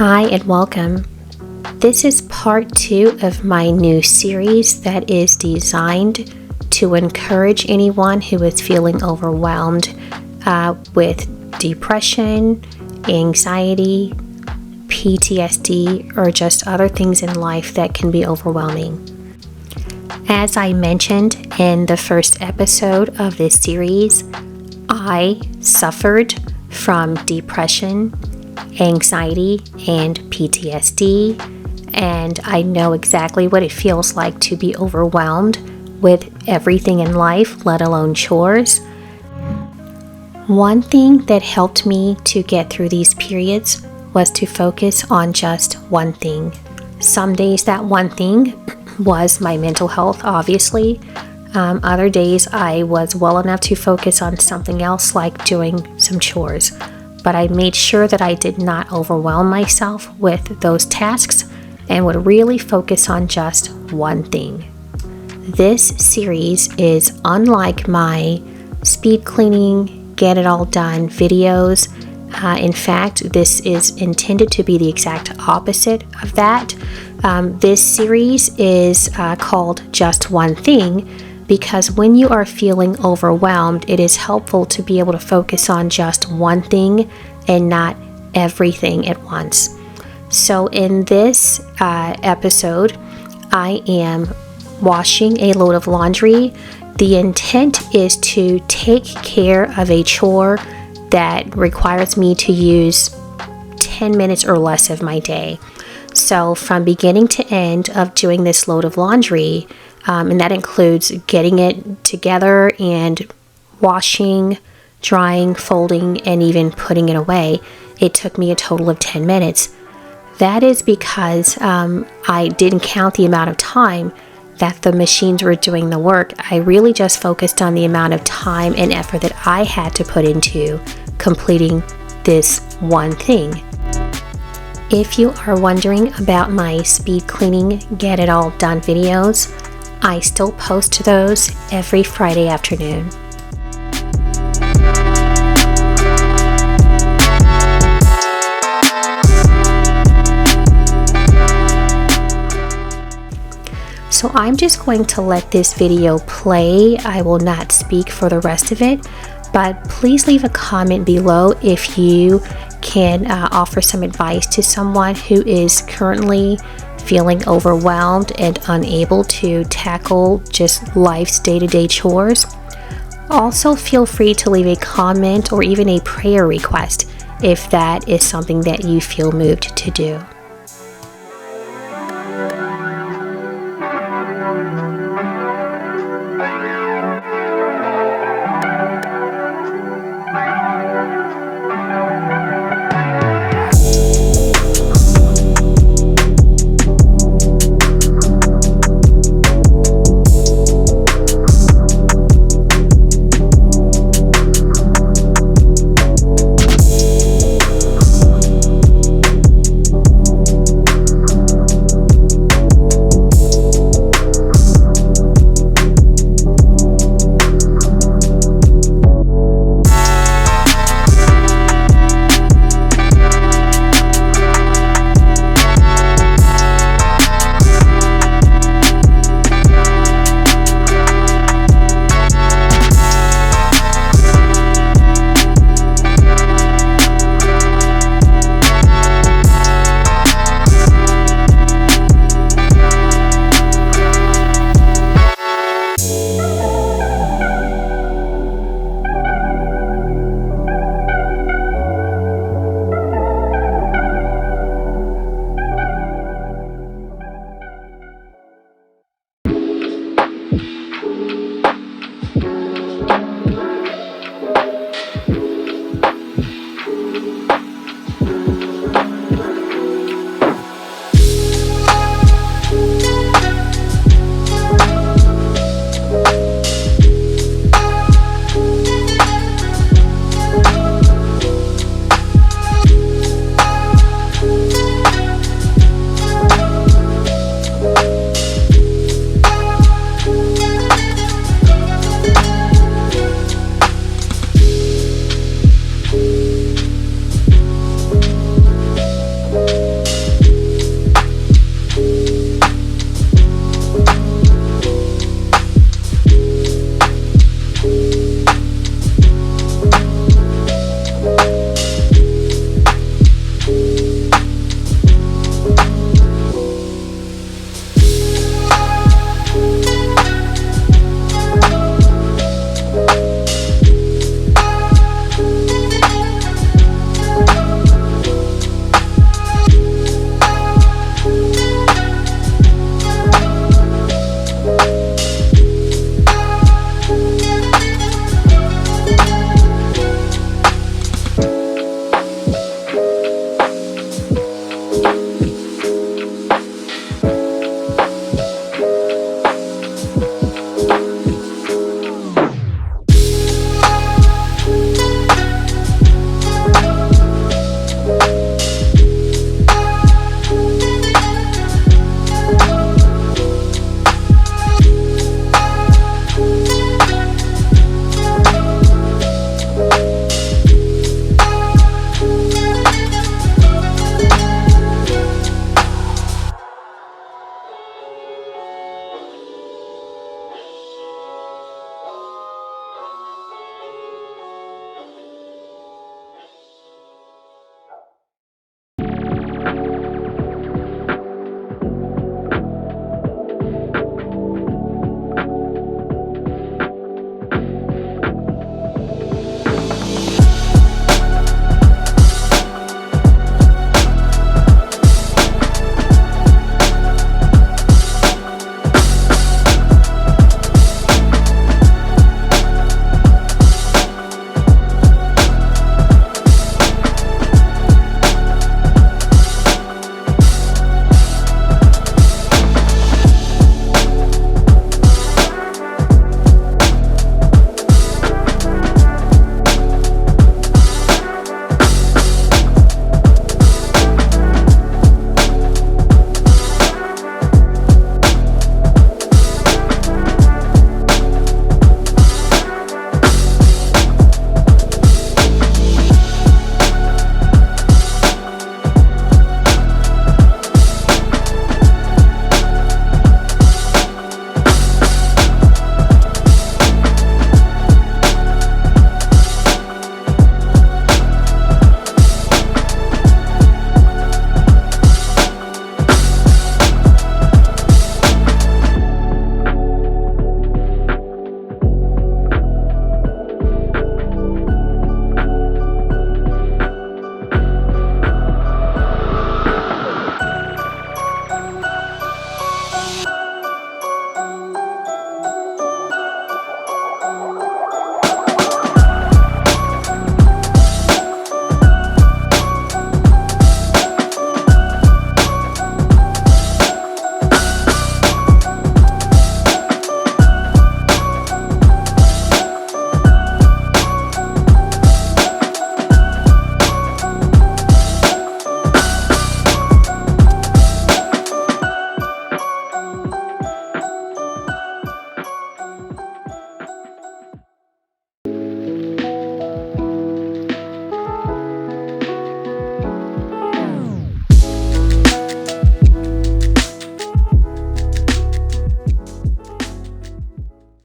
Hi and welcome. This is part 2 of my new series that is designed to encourage anyone who is feeling overwhelmed with depression, anxiety, PTSD, or just other things in life that can be overwhelming. As I mentioned in the first episode of this series, I suffered from depression, anxiety, and PTSD, and I know exactly what it feels like to be overwhelmed with everything in life, let alone chores. One thing that helped me to get through these periods was to focus on just one thing. Some days that one thing was my mental health, obviously. Other days I was well enough to focus on something else like doing some chores. But I made sure that I did not overwhelm myself with those tasks and would really focus on just one thing. This series is unlike my speed cleaning, get it all done videos. In fact, this is intended to be the exact opposite of that. This series is called Just One Thing because when you are feeling overwhelmed, it is helpful to be able to focus on just one thing and not everything at once. So in this episode, I am washing a load of laundry. The intent is to take care of a chore that requires me to use 10 minutes or less of my day. So from beginning to end of doing this load of laundry, and that includes getting it together and washing, drying, folding, and even putting it away, it took me a total of 10 minutes. That is because I didn't count the amount of time that the machines were doing the work. I really just focused on the amount of time and effort that I had to put into completing this one thing. If you are wondering about my speed cleaning, get it all done videos, I still post those every Friday afternoon. So I'm just going to let this video play. I will not speak for the rest of it, but please leave a comment below if you can offer some advice to someone who is currently feeling overwhelmed and unable to tackle just life's day-to-day chores. Also, feel free to leave a comment or even a prayer request if that is something that you feel moved to do.